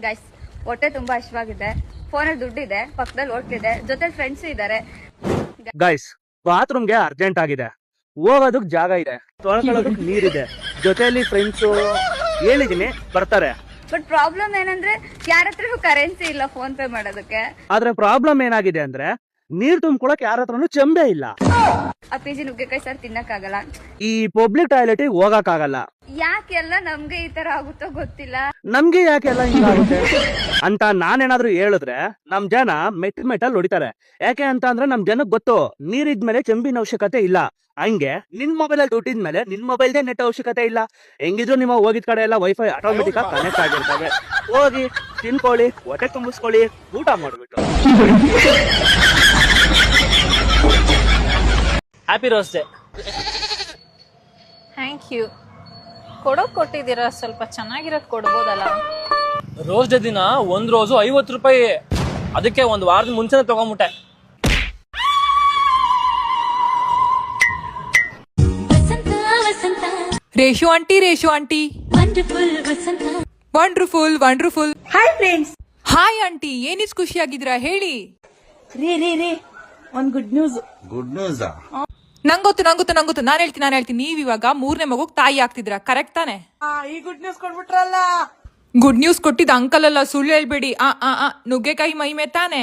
Guys ಹೊಟ್ಟೆ ತುಂಬಾ ಹಶ್ವಾಗಿದೆ, ಫೋನಲ್ಲಿ ದುಡ್ಡಿದೆ, ಪಕ್ಕದಲ್ಲಿ ಹೋಟ್ಲಿದೆ, ಜೊತೆ ಫ್ರೆಂಡ್ಸ್ ಇದಾರೆ. ಗೈಸ್ ಬಾತ್ರೂಮ್ಗೆ ಅರ್ಜೆಂಟ್ ಆಗಿದೆ, ಹೋಗೋದಕ್ ಜಾಗ ಇದೆ, ತೊಳ್ಕೊಳ್ಳೋದಕ್ ನೀರಿದೆ, ಜೊತೆಯಲ್ಲಿ ಫ್ರೆಂಡ್ಸ್ ಹೇಳಿದೀನಿ ಬರ್ತಾರೆ. ಬಟ್ ಪ್ರಾಬ್ಲಮ್ ಏನಂದ್ರೆ ಯಾರ ಹತ್ರನೂ ಕರೆನ್ಸಿ ಇಲ್ಲ ಫೋನ್ ಪೇ ಮಾಡೋದಕ್ಕೆ. ಆದ್ರೆ ಪ್ರಾಬ್ಲಮ್ ಏನಾಗಿದೆ ಅಂದ್ರೆ ನೀರ್ ತುಂಬ್ಕೊಳಕ್ ಯಾರ ಹತ್ರನು ಚೆಂಬೆ ಇಲ್ಲ. ಆ ಪಿಜಿ ನುಗ್ಗೆಕಾಯಿ ಸರ್ ತಿನ್ನಕ್ಕಾಗಲ್ಲ, ಈ ಪಬ್ಲಿಕ್ ಟಾಯ್ಲೆಟ್ ಹೋಗಕ್ ಆಗಲ್ಲ. ಯಾಕೆಲ್ಲ ನಮ್ಗೆ ಈ ತರ ಆಗುತ್ತೋ ಗೊತ್ತಿಲ್ಲ. ನಮ್ಗೆ ಯಾಕೆಲ್ಲ ಹಿಂಗಾಗುತ್ತೆ ಅಂತ ನಾನೇನಾದ್ರೂ ಹೇಳಿದ್ರೆ ನಮ್ ಜನ ಮೆಟ್ಟಲ್ ಹೊಡಿತಾರೆ. ಯಾಕೆ ಅಂತ ಅಂದ್ರೆ ನಮ್ ಜನಕ್ ಗೊತ್ತು ನೀರಿದ್ಮೇಲೆ ಚೆಂಬಿನ ಅವಶ್ಯಕತೆ ಇಲ್ಲ. ಹಂಗೆ ನಿನ್ ಮೊಬೈಲ್ ಅಲ್ಲಿ ದುಡ್ಡಿದ್ಮೇಲೆ ನಿನ್ ಮೊಬೈಲ್ದೇ ನೆಟ್ ಅವಶ್ಯಕತೆ ಇಲ್ಲ. ಹೆಂಗಿದ್ರು ನಿಮ್ಮ ಹೋಗಿದ್ ಕಡೆ ಎಲ್ಲ ವೈಫೈ ಆಟೋಮೆಟಿಕ್ ಆಗಿ ಕನೆಕ್ಟ್ ಆಗಿರ್ತವೆ. ಹೋಗಿ ತಿನ್ಕೊಳ್ಳಿ, ಹೊಟ್ಟೆ ತುಂಬಿಸ್ಕೊಳ್ಳಿ, ಊಟ ಮಾಡ್ಬಿಟ್ಟು. Happy rose day. Thank you. ಕೊಟ್ಟಿದ್ದೀರಾ, ಸ್ವಲ್ಪ ಚೆನ್ನಾಗಿರೋದು ಕೊಡ್ಬೋದಲ್ಲ. ರೋಸ್ ಡೇ ದಿನ ಒಂದ್ ರೋಸು 50 ರೂಪಾಯಿ. ಅದಕ್ಕೆ ಒಂದ್ ವಾರದ ಮುಂಚೆನೆ ತಗೊಂಡ್ಬಿಟ್ಟೆ. Reshu aunty wonderful. Hi friends. Hi aunty, ಏನಿಸ್ ಖುಷಿಯಾಗಿದ್ದೀರಾ ಹೇಳಿ. ರೇ ಒಂದ್ ಗುಡ್ ನ್ಯೂಸ್. ನಂಗೊತ್ತು. ನಾನು ಹೇಳ್ತೀನಿ. ನೀವ್ ಇವಾಗ 3ನೇ ಮಗುಗ್ ತಾಯಿ ಆಗ್ತಿದ್ದೀರಾ, ಕರೆಕ್ಟ್ ತಾನೆ? ಈ ಗುಡ್ ನ್ಯೂಸ್ ಕೊಡ್ಬಿಟ್ರಲ್ಲ. ಗುಡ್ ನ್ಯೂಸ್ ಕೊಟ್ಟಿದ್ದ ಅಂಕಲ್ ಅಲ್ಲ, ಸುಳ್ಳು ಹೇಳ್ಬೇಡಿ. ನುಗ್ಗೆಕಾಯಿ ಮೈಮೆ ತಾನೆ?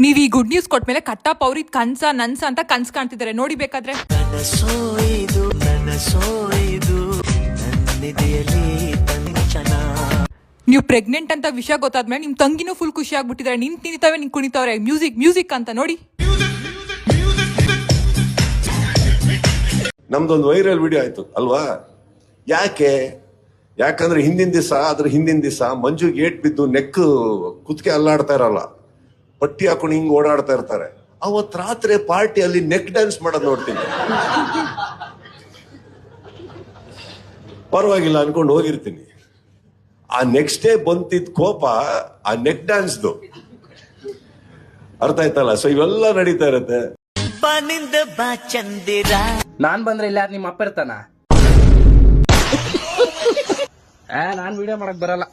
ನೀವ್ ಈ ಗುಡ್ ನ್ಯೂಸ್ ಕೊಟ್ಮೇಲೆ ಕಟ್ಟಪ್ಪ ಅವ್ರಿದ್ ಕನ್ಸ ನನ್ಸ ಅಂತ ಕನ್ಸ್ ಕಾಣ್ತಿದ್ದಾರೆ, ನೋಡಿ ಬೇಕಾದ್ರೆ. ನೀವು ಪ್ರೆಗ್ನೆಂಟ್ ಅಂತ ವಿಷಯ ಗೊತ್ತಾದ್ಮೇಲೆ ನಿಮ್ ತಂಗಿನೂ ಫುಲ್ ಖುಷಿ ಆಗ್ಬಿಟ್ಟಿದ್ದಾರೆ. ನಿಂತಾವೆ ಕುಣಿತಾವ್ರೆ, ಮ್ಯೂಸಿಕ್ ಅಂತ ನೋಡಿ. ನಮ್ದೊಂದು ವೈರಲ್ ವಿಡಿಯೋ ಆಯ್ತು ಅಲ್ವಾ? ಯಾಕಂದ್ರೆ ಹಿಂದಿನ ದಿವಸ ಮಂಜು ಗೇಟ್ ಬಿದ್ದು ನೆಕ್ ಕುತ್ತಿಗೆ ಅಲ್ಲಾಡ್ತಾ ಇರಲ್ಲ, ಪಟ್ಟಿ ಹಾಕೊಂಡು ಹಿಂಗ್ ಓಡಾಡ್ತಾ ಇರ್ತಾರೆ. ಅವತ್ ರಾತ್ರಿ ಪಾರ್ಟಿಯಲ್ಲಿ ನೆಕ್ ಡ್ಯಾನ್ಸ್ ಮಾಡೋದು ನೋಡ್ತೀನಿ. ಪರವಾಗಿಲ್ಲ ಅನ್ಕೊಂಡು ಹೋಗಿರ್ತೀನಿ. ಆ ನೆಕ್ಸ್ಟ್ ಡೇ ಬಂತಿದ್ ಕೋಪ ಆ ನೆಕ್ ಡ್ಯಾನ್ಸ್ದು, ಅರ್ಥ ಆಯ್ತಲ್ಲ? ಸೊ ಇವೆಲ್ಲ ನಡೀತಾ ಇರತ್ತೆ. ನಾನ್ ಬಂದ್ರೆ ಇಲ್ಲ ನಿಮ್ಮ ಅಪ್ಪ ಇರ್ತಾನ? ನಾನ್ ವಿಡಿಯೋ ಮಾಡಕ್ ಬರಲ್ಲ.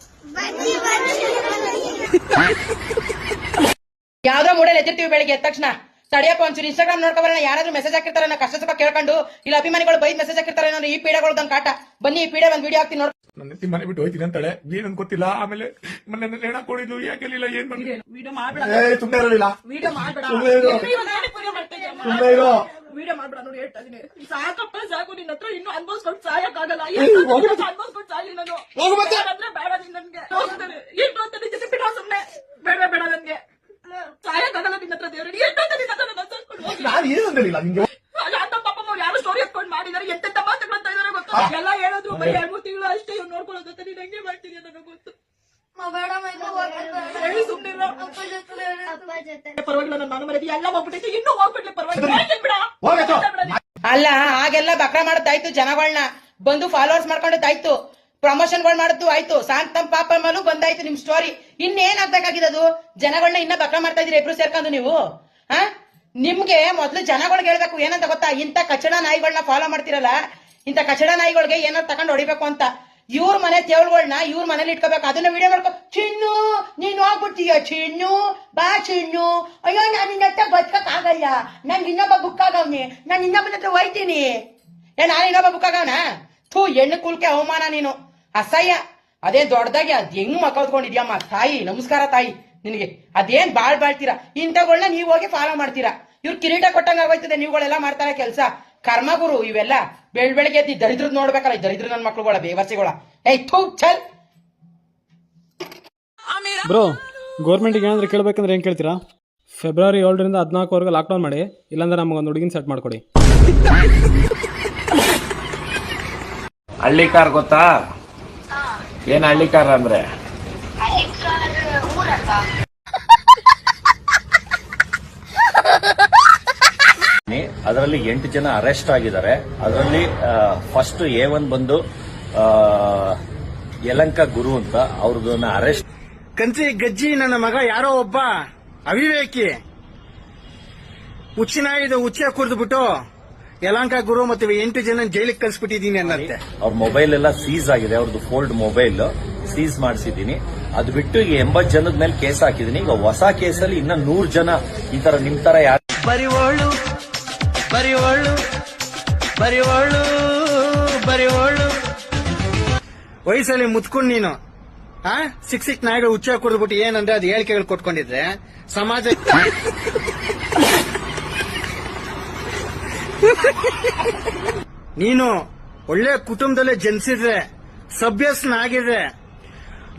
ಯಾವ್ದೋ ಮೂಡಲ್ಲಿ ಎದ್ದಿರ್ತೀವಿ ಬೆಳಿಗ್ಗೆ ಎದ್ದ ತಕ್ಷಣ, ತಡಿಯಪ್ಪ ಒಂಚೂರು ಇನ್ಸ್ಟಾಗ್ರಾಮ್ ನೋಡ್ಕೊಬರೋಣ, ಯಾರಾದ್ರೂ ಮೆಸೇಜ್ ಹಾಕಿರ್ತಾರೆ, ನಾ ಕಷ್ಟ ಸುಖ ಕೇಳ್ಕೊಂಡು, ಇಲ್ಲ ಅಭಿಮಾನಿಗಳು ಬೈದ್ ಮೆಸೇಜ್ ಹಾಕಿರ್ತಾರೆ, ನಾನು ಈ ಪೀಡೆಗಳು ಕಾಟ. ಬನ್ನಿ ಈ ಪೀಡೆ ಒಂದ್ ವಿಡಿಯೋ ಹಾಕ್ತೀನಿ ನೋಡಿ. ನನ್ನ ಮನೆ ಬಿಟ್ಟು ಹೋಯ್ತೀನಿ ಅಂತಾಳೆ, ಏನಂತ ಗೊತ್ತಿಲ್ಲ. ಆಮೇಲೆ ಮೊನ್ನೆ ನೇಣ ಕೊಡಿದ್ಲು, ಯಾಕೆ ಏನ್ ವಿಡಿಯೋ ಮಾಡ್ಬೇಡ ನೋಡಿ, ಹೇಳ್ತಾ ಇದೀನಿ. ಸಾಕಪ್ಪ ಸಾಕು, ನಿನ್ನ ಹತ್ರ ಇನ್ನು ಅನ್ಭವಿಸ್ಕೊಂಡು ಸಾಯಕ್ಕಾಗಲ್ಲ. ಅನ್ಭವಿಸ್ಕೊಂಡು ಸಾಗಿ ನಾನು ಅಂದ್ರೆ ಬೇಡ ನನ್ಗೆ. ಏನು ಅಂತ ಜೊತೆ ಬಿಡ, ಸುಮ್ನೆ ಬೇಡ ನನ್ಗೆ ಸಾಯಕ್ಕಾಗಲ್ಲ ನಿನ್ನ ಹತ್ರ. ದೇವ್ರಿಗೆ ಪಾಪ ಯಾರು ಸ್ಟೋರಿ ಹಾಕೊಂಡು ಮಾಡಿದಾರೆ, ಎಂತೆಂತ ಮಾತುಗಳಂತ ಇದಾರೆ ಗೊತ್ತಾ? ಎಲ್ಲ ಹೇಳೋದು ಬರೀ 2-3 ತಿಂಗಳು ಅಷ್ಟೇ, ಇವ್ರು ನೋಡ್ಕೊಳ್ಳೋದು ಅಂತ. ನೀನ್ ಹೆಂಗೆ ಮಾಡ್ತೀನಿ ಅನ್ನೋ ಗೊತ್ತು. ಪರವಾಗಿಲ್ಲ, ನಾನು ಮನೆಗೆ ಎಲ್ಲ ಹೋಗ್ಬಿಟ್ಟೈತಿ, ಇನ್ನೂ ಹೋಗ್ಬಿಡ್ಲಿ, ಪರವಾಗಿಲ್ಲ. ಅಲ್ಲ, ಹಾಗೆಲ್ಲ ಬಕ್ರ ಮಾಡೋದಾಯ್ತು, ಜನಗಳನ್ನ ಬಂದು ಫಾಲೋವರ್ಸ್ ಮಾಡ್ಕೊಂಡದ್ದಾಯ್ತು, ಪ್ರಮೋಷನ್ಗಳು ಮಾಡುದು ಆಯ್ತು, ಶಾಂತಮ್ ಪಾಪ ಮೇಲೂ ಬಂದಾಯ್ತು ನಿಮ್ ಸ್ಟೋರಿ. ಇನ್ನೇನ್ ಆಗ್ಬೇಕಾಗಿದ್ದು? ಜನಗಳನ್ನ ಇನ್ನ ಬಕ್ರ ಮಾಡ್ತಾ ಇದೀರಿ ಇಬ್ರು ಸೇರ್ಕೊಂಡು ನೀವು. ನಿಮ್ಗೆ ಮೊದ್ಲು ಜನಗಳಿಗೆ ಹೇಳ್ಬೇಕು ಏನಂತ ಗೊತ್ತಾ? ಇಂತ ಕಚಡ ನಾಯಿಗಳನ್ನ ಫಾಲೋ ಮಾಡ್ತಿರಲ್ಲ, ಇಂತ ಕಚಡ ನಾಯಿಗಳಿಗೆ ಏನಾದ್ರು ತಗೊಂಡು ಹೊಡಿಬೇಕು ಅಂತ. ಇವ್ರ ಮನೆ ತೇವಳುಗಳನ್ನ ಇವ್ರ ಮನೇಲಿ ಇಟ್ಕೋಬೇಕು. ಅದನ್ನ ವಿಡಿಯೋ ಮಾಡ್ಕೊ. ಚಿನ್ನು ನೀನ್ ಹೋಗ್ಬಿಡ್ತೀಯ, ಚಿನ್ನು ಬಾ ಚಿನ್ನು. ಅಯ್ಯೋ ನಾನು ಇನ್ನತ್ತ ಬದುಕಕ್ ಆಗಲ್ಲ, ನನ್ಗೆ ಇನ್ನೊಬ್ಬ ಬುಕ್ ಆಗವ್ನಿ, ನಾನು ಇನ್ನೊಬ್ಬನ ಹತ್ರ ಹೋಯ್ತೀನಿ. ನಾನು ಇನ್ನೊಬ್ಬ ಬುಕ್ ಆಗವನ? ಹೆಣ್ಣು ಕುಲ್ಕೆ ಅವಮಾನ ನೀನು, ಅಸಹ್ಯ. ಅದೇ ದೊಡ್ಡದಾಗಿ ಅದ್ ಹೆಂಗ್ ಮಕ್ಕಳ್ಕೊಂಡಿದ್ಯಮ್ಮ ತಾಯಿ. ನಮಸ್ಕಾರ ತಾಯಿ ನಿನಗೆ. ಅದೇನ್ ಬಾಳ್ತೀರಾ ಇಂಥಗಳನ್ನ ನೀವ್ ಹೋಗಿ ಫಾಲೋ ಮಾಡ್ತೀರಾ. ಇವ್ರು ಕಿರೀಟ ಕೊಟ್ಟಂಗ ಆಗೋಯ್ತದೆ ನೀವುಗಳೆಲ್ಲ ಮಾಡ್ತಾರ ಕೆಲ್ಸ. ಕರ್ಮಗುರು ಇವೆಲ್ಲ. ಬೆಳಗ್ಗೆ ಎದ್ದು ದರಿದ್ರದ್ ನೋಡ್ಬೇಕಲ್ಲ, ಈ ದರಿದ್ರ ನನ್ ಮಕ್ಳುಗಳ ಬೇವರ್ಸಿಗಳ. ಚಲ್ ಬ್ರೋ, ಗೌರ್ಮೆಂಟ್ಗೆ ಏನಾದ್ರು ಕೇಳ್ಬೇಕಂದ್ರೆ ಏನ್ ಕೇಳ್ತೀರಾ? ಫೆಬ್ರವರಿ 7ರಿಂದ 14 ಲಾಕ್ಡೌನ್ ಮಾಡಿ, ಇಲ್ಲಾಂದ್ರೆ ನಮಗೊಂದು ಹುಡುಗಿನ ಸೆಟ್ ಮಾಡ್ಕೊಡಿ. ಹಳ್ಳಿ ಕಾರ್ ಗೊತ್ತಾ? ಏನ್ ಹಳ್ಳಿ ಕಾರ್ ಅಂದ್ರೆ? ಅದರಲ್ಲಿ 8 ಜನ ಅರೆಸ್ಟ್ ಆಗಿದ್ದಾರೆ. ಅದರಲ್ಲಿ ಫಸ್ಟ್ A1 ಬಂದು ಯಲಂಕ ಗುರು ಅಂತ, ಅವ್ರದನ್ನ ಅರೆಸ್ಟ್. ಕಂಚಿ ಗಜ್ಜಿ ನನ್ನ ಮಗ ಯಾರೋ ಒಬ್ಬ ಅವಿವೇಕಿ ಹುಚ್ಚಿನಾಗಿದೆ ಹುಚ್ಚ ಕುಡಿದ್ಬಿಟ್ಟು ಯಲಹಂಕ ಗುರು ಮತ್ತೆ 8 ಜನ ಜೈಲಿಗೆ ಕಳ್ಸಿಬಿಟ್ಟಿದೀನಿ ಅನ್ನಂತೆ. ಅವ್ರ ಮೊಬೈಲ್ ಎಲ್ಲ ಸೀಸ್ ಆಗಿದೆ, ಅವ್ರದ್ದು ಫೋಲ್ಡ್ ಮೊಬೈಲ್ ಸೀಸ್ ಮಾಡಿಸಿದ್ದೀನಿ. ಅದು ಬಿಟ್ಟು ಈಗ 80 ಜನದ ಮೇಲೆ ಕೇಸ್ ಹಾಕಿದೀನಿ. ಈಗ ಹೊಸ ಕೇಸಲ್ಲಿ ಇನ್ನ 100 ಜನ ಈ ತರ ನಿಮ್ ತರ ಯಾರು ಬರಿವೋಳು ಬರಿವೋಳು ಬರಿವೋಳು ಬರಿವೋಳು ವಯಸ್ಸಲ್ಲಿ ಮುತ್ಕೊಂಡು ನೀನು ಸಿಕ್ ನಾಯಿಗಳು ಹುಚ್ಚ ಕುಡಿದ್ಬಿಟ್ಟು ಏನಂದ್ರೆ ಅದು ಹೇಳಿಕೆಗಳು ಕೊಟ್ಕೊಂಡಿದ್ರೆ ಸಮಾಜ ನೀನು ಒಳ್ಳೆ ಕುಟುಂಬದಲ್ಲೇ ಜನಿಸಿದ್ರೆ ಸಭ್ಯಸ್ನಾಗಿದ್ರೆ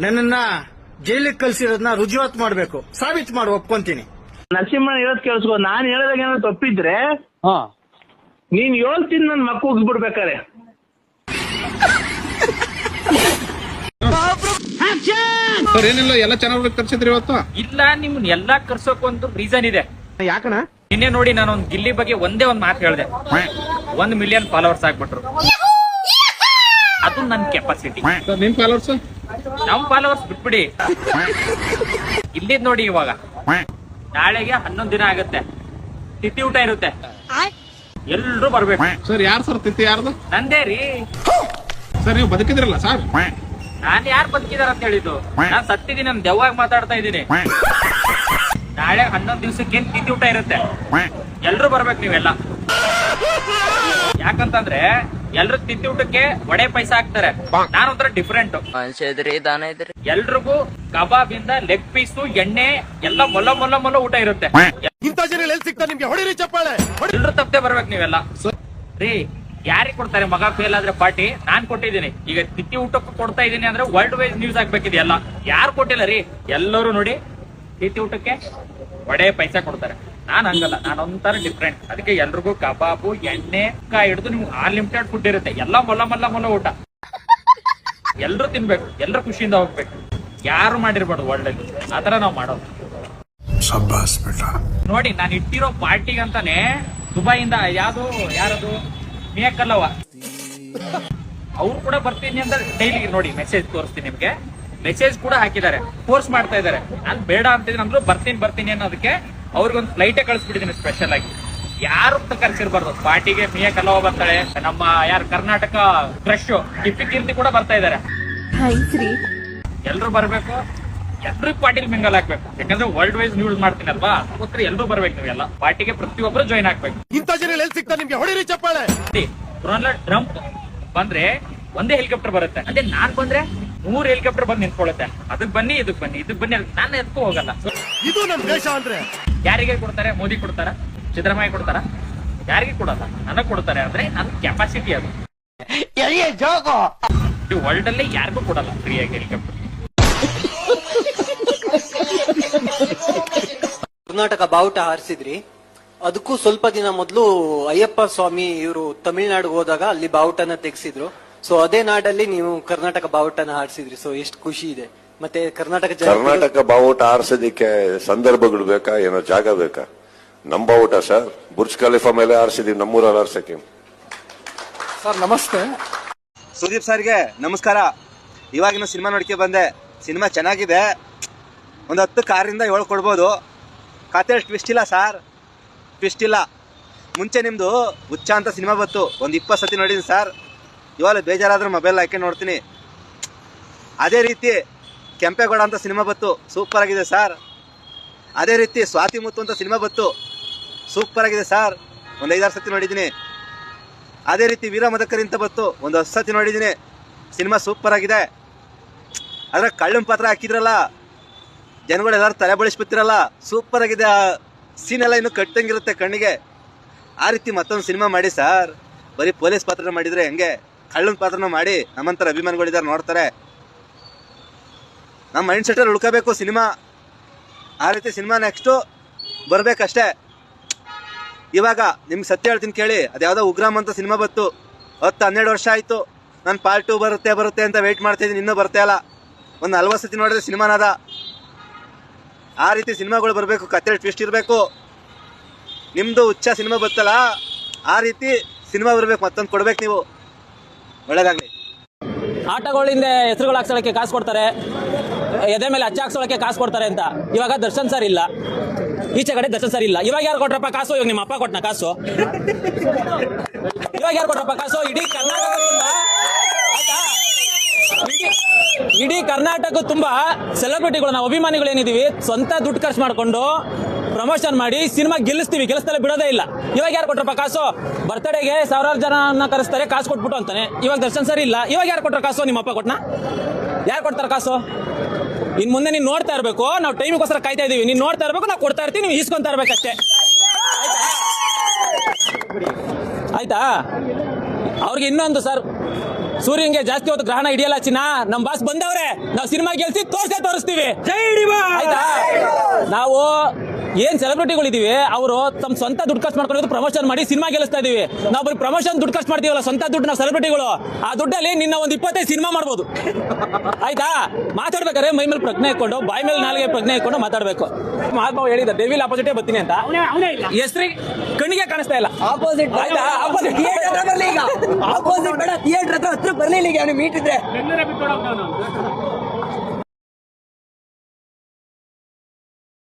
ನನ್ನನ್ನ ಜೈಲಿಗೆ ಕಳ್ಸಿರೋದನ್ನ ರುಜುವಾತ್ ಮಾಡ್ಬೇಕು, ಸಾಬೀತು ಮಾಡು, ಒಪ್ಕೊಂತೀನಿ. ನರಸಿಂಹಣ್ಣ ಹೇಳೋದ್ ಕೇಳಿಸ್ಕೊ. ನಾನ್ ಹೇಳೋದಾಗ ಏನಾದ್ರು ತಪ್ಪಿದ್ರೆ ನೀನ್ ಹೇಳ್ತೀನಿ, ನನ್ ಮಕ್ಕ ಹೋಗ್ಬಿಡ್ಬೇಕಾರೆ. ಏನಿಲ್ಲ, ಎಲ್ಲ ಚೆನ್ನಾಗಿ ಕರ್ಸಿದ್ರಿ ಇವತ್ತು. ಇಲ್ಲ, ನಿಮ್ನ ಎಲ್ಲಾ ಕರ್ಸೋಕ್ ಒಂದು ರೀಸನ್ ಇದೆ. ಯಾಕಣ? ನಿನ್ನೆ ನೋಡಿ ನಾನು ಒಂದು ಗಿಲ್ಲಿ ಬಗ್ಗೆ ಒಂದೇ ಒಂದ್ ಮಾತು ಹೇಳಿದೆ. 1 ಮಿಲಿಯನ್ ಫಾಲೋವರ್ಸ್ ಆಗ್ಬಿಟ್ರು. ಅದು ನನ್ ಕೆಪಾಸಿಟಿ. ನಿಮ್ ಫಾಲೋವರ್ಸ್? ನಮ್ ಫಾಲೋವರ್ಸ್ ಬಿಟ್ಬಿಡಿ. ಇಲ್ಲಿದ್ ನೋಡಿ, ಇವಾಗ ನಾಳೆಗೆ 11 ದಿನ ಆಗುತ್ತೆ, ತಿಥಿ ಊಟ ಇರುತ್ತೆ, ಎಲ್ರು ಬರ್ಬೇಕು. ಸರ್ ಯಾರು ಸರ್ ತಿಥಿ? ಯಾರ್ದು? ನಂದೇ ರೀ. ಸರ್ ನೀವು ಬದುಕಿದ್ರಲ್ಲ ಸರ್? ನಾನ್ ಯಾರು ಬದುಕಿದಾರ ಅಂತ ಹೇಳಿದ್ದು? ನಾನ್ ಸತ್ತಿದ್ದೀನಿ, ನನ್ ದೆವ್ವಾಗಿ ಮಾತಾಡ್ತಾ ಇದ್ದೀನಿ. ನಾಳೆ 11 ದಿವಸಕ್ಕೆ ತಿಥಿ ಊಟ ಇರುತ್ತೆ, ಎಲ್ರು ಬರ್ಬೇಕು ನೀವೆಲ್ಲ. ಯಾಕಂತಂದ್ರೆ ಎಲ್ರು ತಿಥಿ ಊಟಕ್ಕೆ ವಡೆ ಪೈಸಾ ಹಾಕ್ತಾರೆ. ನಾನೊಂಥರ ಡಿಫ್ರೆಂಟ್. ಎಲ್ರಿಗೂ ಕಬಾಬ್ ಇಂದ ಲೆಗ್ ಪೀಸು, ಎಣ್ಣೆ ಎಲ್ಲ ಮೊಲ್ಲ ಮೊಲ್ಲ ಮೊಲ್ಲ ಊಟ ಇರುತ್ತೆ. ಎಲ್ರು ತಪ್ಪದೆ ಬರ್ಬೇಕು ನೀವೆಲ್ಲ ರೀ. ಯಾರಿಗೆ ಕೊಡ್ತಾರೆ ಮಗ ಫೇಲ್ ಆದ್ರೆ ಪಾರ್ಟಿ? ನಾನ್ ಕೊಟ್ಟಿದ್ದೀನಿ. ಈಗ ತಿಥಿ ಊಟಕ್ಕೂ ಕೊಡ್ತಾ ಇದೀನಿ ಅಂದ್ರೆ ವರ್ಲ್ಡ್ ವೈಸ್ ನ್ಯೂಸ್ ಆಗ್ಬೇಕಿದೆಯಲ್ಲ. ಯಾರು ಕೊಟ್ಟಿಲ್ಲ ರೀ, ಎಲ್ಲರೂ ನೋಡಿ ತಿಥಿ ಊಟಕ್ಕೆ ವಡೆ ಪೈಸಾ ಕೊಡ್ತಾರೆ. ನಾನ್ ಹಂಗಲ್ಲ, ನಾನು ಒಂಥರ ಡಿಫ್ರೆಂಟ್. ಅದಕ್ಕೆ ಎಲ್ರಿಗೂ ಕಬಾಬು, ಎಣ್ಣೆ ಹಿಡಿದು ನಿಮ್ಗೆ ಅನ್ಲಿಮಿಟೆಡ್ ಫುಡ್ ಇರುತ್ತೆ. ಎಲ್ಲ ಮೊಲ್ಲ ಮೊಲ್ಲ ಮೊಲ್ಲ ಊಟ, ಎಲ್ರು ತಿನ್ಬೇಕು, ಎಲ್ರು ಖುಷಿಯಿಂದ ಹೋಗ್ಬೇಕು. ಯಾರು ಮಾಡಿರ್ಬಾರ್ದು ವರ್ಲ್ಡ್ ಅಲ್ಲಿ, ಆತರ ನಾವ್ ಮಾಡೋದು. ನೋಡಿ, ನಾನು ಇಟ್ಟಿರೋ ಪಾರ್ಟಿಗಂತಾನೆ ದುಬೈಯಿಂದ ಯಾರದು ಮಿಯಾಕಲ್ಲವ ಅವ್ರು ಕೂಡ ಬರ್ತೀನಿ ಅಂತ ಡೈಲಿ ನೋಡಿ ಮೆಸೇಜ್ ತೋರಿಸ್ತೀನಿ ನಿಮ್ಗೆ. ಮೆಸೇಜ್ ಕೂಡ ಹಾಕಿದ್ದಾರೆ, ಫೋರ್ಸ್ ಮಾಡ್ತಾ ಇದಾರೆ. ನಾನು ಬೇಡ ಅಂತಿದ್ದೀನಿ ಅಂದ್ರು ಬರ್ತೀನಿ ಅನ್ನೋದಕ್ಕೆ ಅವ್ರಿಗೊಂದು ಫ್ಲೈಟೇ ಕಳಿಸ್ಬಿಟ್ಟಿದ್ದೀನಿ ಸ್ಪೆಷಲ್ ಆಗಿ. ಯಾರು ಕರ್ಸಿರ್ಬಾರ್ದು ಪಾರ್ಟಿಗೆ. ಮಿಯಾಕಲ್ಲವ ಬರ್ತಾಳೆ, ನಮ್ಮ ಕರ್ನಾಟಕ ಕ್ರಶ್ ಕೀರ್ತಿ ಕೂಡ ಬರ್ತಾ ಇದಾರೆ. ಎಲ್ರು ಬರ್ಬೇಕು, ಎಲ್ರು ಪಾರ್ಟಿಲಿ ಮಿಂಗಲ್ ಹಾಕ್ಬೇಕು. ಯಾಕಂದ್ರೆ ವರ್ಲ್ಡ್ ವೈಸ್ ನ್ಯೂಸ್ ಮಾಡ್ತೀನಲ್ವಾ, ಅದಕ್ಕೋಸ್ಕರ ಎಲ್ರು ಬರ್ಬೇಕು. ನೀವೆಲ್ಲ ಪಾರ್ಟಿಗೆ ಪ್ರತಿಯೊಬ್ಬರು ಜಾಯ್ನ್ ಆಗ್ಬೇಕು. ಡೊನಾಲ್ಡ್ ಟ್ರಂಪ್ ಬಂದ್ರೆ ಒಂದೇ ಹೆಲಿಕಾಪ್ಟರ್ ಬರುತ್ತೆ, ಅದೇ ನಾನ್ ಬಂದ್ರೆ 3 ಹೆಲಿಕಾಪ್ಟರ್ ಬಂದು ನಿಂತ್ಕೊಳ್ಳುತ್ತೆ. ಅದಕ್ ಬನ್ನಿ, ಇದಕ್ ಬನ್ನಿ, ನಾನು ಎದಕ್ಕೂ ಹೋಗಲ್ಲ. ಇದು ನಮ್ ದೇಶ ಅಂದ್ರೆ ಯಾರಿಗೆ ಕೊಡ್ತಾರೆ? ಮೋದಿ ಕೊಡ್ತಾರ? ಸಿದ್ದರಾಮಯ್ಯ ಕೊಡ್ತಾರ? ಯಾರಿಗೆ ಕೊಡಲ್ಲ, ನನಗ್ ಕೊಡ್ತಾರೆ. ಅಂದ್ರೆ ನನ್ ಕೆಪಾಸಿಟಿ ಅದು. ವರ್ಲ್ಡ್ ಅಲ್ಲಿ ಯಾರಿಗೂ ಕೊಡಲ್ಲ ಫ್ರೀಯಾಗಿ ಹೆಲಿಕಾಪ್ಟರ್. ಕರ್ನಾಟಕ ಬಾವುಟ ಹಾರಿಸಿದ್ರಿ, ಅದಕ್ಕೂ ಸ್ವಲ್ಪ ದಿನ ಮೊದಲು ಅಯ್ಯಪ್ಪ ಸ್ವಾಮಿ ಇವರು ತಮಿಳ್ನಾಡಿಗೆ ಹೋದಾಗ ಅಲ್ಲಿ ಬಾವುಟನ ತೆಗೆಸಿದ್ರು. ಸೊ ಅದೇ ನಾಡಲ್ಲಿ ನೀವು ಕರ್ನಾಟಕ ಬಾವುಟನ ಹಾರಿಸಿದ್ರಿ. ಸೊ ಎಷ್ಟು ಖುಷಿ ಇದೆ. ಮತ್ತೆ ಕರ್ನಾಟಕ ಬಾವುಟ ಹಾರಿಸೋದಿಕ್ಕೆ ಸಂದರ್ಭಗಳು ಬೇಕಾ, ಏನೋ ಜಾಗ ಬೇಕಾ? ನಮ್ ಬಾವುಟ ಸರ್, ಬುರ್ಜ್ ಖಲೀಫಾ ಮೇಲೆ ಹಾರಿಸಿದೀವಿ, ನಮ್ಮೂರಲ್ಲಿ ಹಾರ್ಸಕ್ಕೆ. ಸರ್ ನಮಸ್ತೆ. ಸುದೀಪ್ ಸರ್ಗೆ ನಮಸ್ಕಾರ. ಇವಾಗಿನ ಸಿನಿಮಾ ನೋಡ್ಕೆ ಬಂದೆ. ಸಿನಿಮಾ ಚೆನ್ನಾಗಿದೆ, ಒಂದು 10 ಕಾರಿಂದ 7 ಕೊಡ್ಬೋದು. ಕತೆ ಟ್ವಿಸ್ಟ್ ಇಲ್ಲ ಸರ್, ಟ್ವಿಸ್ಟ್ ಇಲ್ಲ. ಮುಂಚೆ ನಿಮ್ದು ಹುಚ್ಚ ಅಂತ ಸಿನಿಮಾ ಬತ್ತು, ಒಂದು 20 ಸತಿ ನೋಡಿದ್ದೀನಿ ಸರ್. ಇವಾಗ ಬೇಜಾರಾದ್ರೆ ಮೊಬೈಲ್ ಹಾಕಿ ನೋಡ್ತೀನಿ. ಅದೇ ರೀತಿ ಕೆಂಪೇಗೌಡ ಅಂತ ಸಿನಿಮಾ ಬತ್ತು, ಸೂಪರ್ ಆಗಿದೆ ಸರ್. ಅದೇ ರೀತಿ ಸ್ವಾತಿ ಮುತ್ತು ಅಂತ ಸಿನಿಮಾ ಬತ್ತು, ಸೂಪರ್ ಆಗಿದೆ ಸರ್, ಒಂದು 5-6 ಸತಿ ನೋಡಿದ್ದೀನಿ. ಅದೇ ರೀತಿ ವೀರ ಮದಕರಿ ಅಂತ ಬತ್ತು, ಒಂದು 10 ಸತಿ ನೋಡಿದ್ದೀನಿ. ಸಿನಿಮಾ ಸೂಪರ್ ಆಗಿದೆ. ಅದ್ರ ಕಳ್ಳನ ಪಾತ್ರ ಹಾಕಿದ್ರಲ್ಲ, ಜನಗಳೆಲ್ಲರೂ ತಲೆ ಬಳಸ್ಬಿಟ್ಟಿರಲ್ಲ, ಸೂಪರ್ ಆಗಿದೆ. ಆ ಸೀನ್ ಎಲ್ಲ ಇನ್ನು ಕಟ್ಟಂಗಿರುತ್ತೆ ಕಣ್ಣಿಗೆ. ಆ ರೀತಿ ಮತ್ತೊಂದು ಸಿನಿಮಾ ಮಾಡಿ ಸರ್. ಬರೀ ಪೊಲೀಸ್ ಪಾತ್ರ ಮಾಡಿದ್ರೆ ಹೆಂಗೆ? ಕಳ್ಳನ ಪಾತ್ರನ ಮಾಡಿ, ನಮ್ಮಂತರ ಅಭಿಮಾನಿಗಳಿದ್ದಾರೆ ನೋಡ್ತಾರೆ. ನಮ್ಮ ಮೈಂಡ್ ಸೆಟಲ್ಲಿ ಉಳ್ಕೋಬೇಕು ಸಿನಿಮಾ. ಆ ರೀತಿ ಸಿನಿಮಾ ನೆಕ್ಸ್ಟು ಬರ್ಬೇಕಷ್ಟೇ. ಇವಾಗ ನಿಮ್ಗೆ ಸತ್ಯ ಹೇಳ್ತೀನಿ ಕೇಳಿ, ಅದ್ಯಾವುದೋ ಉಗ್ರಾಮ್ ಅಂತ ಸಿನಿಮಾ ಬತ್ತು, 10-12 ವರ್ಷ ಆಯಿತು. ನಾನು ಪಾರ್ಟ್ 2 ಬರುತ್ತೆ ಅಂತ ವೆಯ್ಟ್ ಮಾಡ್ತಾಯಿದ್ದೀನಿ, ಇನ್ನೂ ಬರ್ತಾ ಇಲ್ಲ. ಒಂದು 40 ಸತಿ ನೋಡಿದ್ರೆ ಸಿನಿಮಾನದ. ಆ ರೀತಿ ಸಿನಿಮಾಗಳು ಬರಬೇಕು, ಕತೆ ಟ್ವಿಸ್ಟ್ ಇರಬೇಕು. ನಿಮ್ಮದು ಹುಚ್ಚ ಸಿನಿಮಾ ಬತ್ತಲ್ಲ, ಆ ರೀತಿ ಸಿನಿಮಾ ಬರಬೇಕು, ಮತ್ತೊಂದು ಕೊಡ್ಬೇಕು ನೀವು. ಒಳ್ಳೇದಾಗಲಿ. ಆಟಗಳಿಂದ ಹೆಸರುಗಳು ಹಾಕ್ಸೋಕ್ಕೆ ಕಾಸು ಕೊಡ್ತಾರೆ. ಎದೆ ಮೇಲೆ ಅಚ್ಚ ಹಾಕ್ಸೋಳಕ್ಕೆ ಕಾಸು ಕೊಡ್ತಾರೆ ಅಂತ. ಇವಾಗ ದರ್ಶನ್ ಸರ್ ಇಲ್ಲ, ಈಚೆ ಕಡೆ ದರ್ಶನ್ ಸರ್ ಇಲ್ಲ. ಇವಾಗ ಯಾರು ಕೊಟ್ರಪ್ಪ ಕಾಸು? ಇವಾಗ ನಿಮ್ಮ ಅಪ್ಪ ಕೊಟ್ಟನ ಕಾಸು? ಇವಾಗ ಯಾರು ಕೊಟ್ರಪ್ಪ ಕಾಸು? ಇಡೀ ಕರ್ನಾಟಕ ತುಂಬಾ ಆಯ್ತಾ, ಇಡೀ ಕರ್ನಾಟಕ ತುಂಬಾ ಸೆಲೆಬ್ರಿಟಿಗಳು, ನಾವು ಅಭಿಮಾನಿಗಳು ಏನಿದೀವಿ, ಸ್ವಂತ ದುಡ್ಡು ಖರ್ಚು ಮಾಡ್ಕೊಂಡು ಪ್ರಮೋಷನ್ ಮಾಡಿ ಸಿನಿಮಾ ಗೆಲ್ಲಿಸ್ತೀವಿ, ಗೆಲ್ಲಿಸ್ತಲೇ ಬಿಡೋದೇ ಇಲ್ಲ. ಇವಾಗ ಯಾರು ಕೊಟ್ರಪ್ಪ ಕಾಸು? ಬರ್ತ್ಡೇಗೆ ಸಾವಿರಾರು ಜನ ಕರೆಸ್ತಾರೆ, ಕಾಸು ಕೊಟ್ಬಿಟ್ಟು ಅಂತಾನೆ. ಇವಾಗ ದರ್ಶನ್ ಸರ್ ಇಲ್ಲ, ಇವಾಗ ಯಾರು ಕೊಟ್ರ ಕಾಸು? ನಿಮ್ಮ ಅಪ್ಪ ಕೊಟ್ನ? ಯಾರು ಕೊಡ್ತಾರ ಕಾಸು? ಇನ್ ಮುಂದೆ ನೀನ್ ನೋಡ್ತಾ ಇರ್ಬೇಕು, ನಾವು ಟೈಮಿಗೋಸ್ಕರ ಕಾಯ್ತಾ ಇದೀವಿ, ನೀನ್ ನೋಡ್ತಾ ಇರ್ಬೇಕು, ನಾವು ಕೊಡ್ತಾ ಇರ್ತೀವಿ, ನೀವು ಈಸ್ಕೊಂತಾ ಇರ್ಬೇಕಷ್ಟೇ, ಆಯ್ತಾ? ಅವ್ರಿಗೆ ಇನ್ನೊಂದು ಸರ್, ಸೂರ್ಯಂಗೆ ಜಾಸ್ತಿ ಹೊತ್ತು ಗ್ರಹಣ ಹಿಡಿಯಲ್ಲ ಚಿನ್ನ. ನಮ್ ಬಾಸ್ ಬಂದವ್ರೆ, ನಾವು ಸಿನಿಮಾ ಗೆಲ್ಸಿ ತೋರಿಸ್ತೀವಿ, ಆಯ್ತಾ? ನಾವು ಏನ್ ಸೆಲೆಬ್ರಿಟಿಗಳಿದೀವಿ, ಅವರು ತಮ್ಮ ಸ್ವಂತ ದುಡ್ಡು ಖರ್ಚು ಮಾಡ್ಕೊಂಡು ಪ್ರಮೋಷನ್ ಮಾಡಿ ಸಿನಿಮಾ ಗೆಲ್ಲಿಸ್ತಾ ಇದೀವಿ. ನಾವು ಬರೀ ಪ್ರಮೋಷನ್ ದುಡ್ಡು ಖರ್ಚು ಮಾಡ್ತೀವಲ್ಲ, ಸ್ವಂತ ದುಡ್ಡು ನಾವು ಸೆಲೆಬ್ರಿಟಿಗಳು, ಆ ದುಡ್ಡಲ್ಲಿ ನಿನ್ನ ಒಂದು 25 ಸಿನಿಮಾ ಮಾಡ್ಬೋದು, ಆಯ್ತಾ? ಮಾತಾಡ್ಬೇಕಾದ್ರೆ ಮೈ ಮೇಲೆ ಪ್ರಜ್ಞೆ ಇಟ್ಕೊಂಡು, ಬಾಯಿ ಮೇಲೆ ನಾಲ್ಗೆ ಪ್ರಜ್ಞೆ ಇಟ್ಕೊಂಡು ಮಾತಾಡ್ಬೇಕು. ಮಹಾತ್ಮ ಹೇಳಿದ ಡೆವಿಲ್ ಆಪೋಸಿಟೇ ಬರ್ತೀನಿ ಅಂತ, ಹೆಸರಿಗೆ ಕಣ್ಣಿಗೆ ಕಾಣಿಸ್ತಾ ಇಲ್ಲ. ಆಪೋಸಿಟ್ ಆಯ್ತಾ? ಆಪೋಸಿಟ್ ಥಿಯೇಟರ್ ಬೇಡ, ಥಿಯೇಟರ್ ಹತ್ರ ಬರ್ಲಿಲ್ಲ, ಈಗ ಮೀಟ್ ಇದ್ರೆ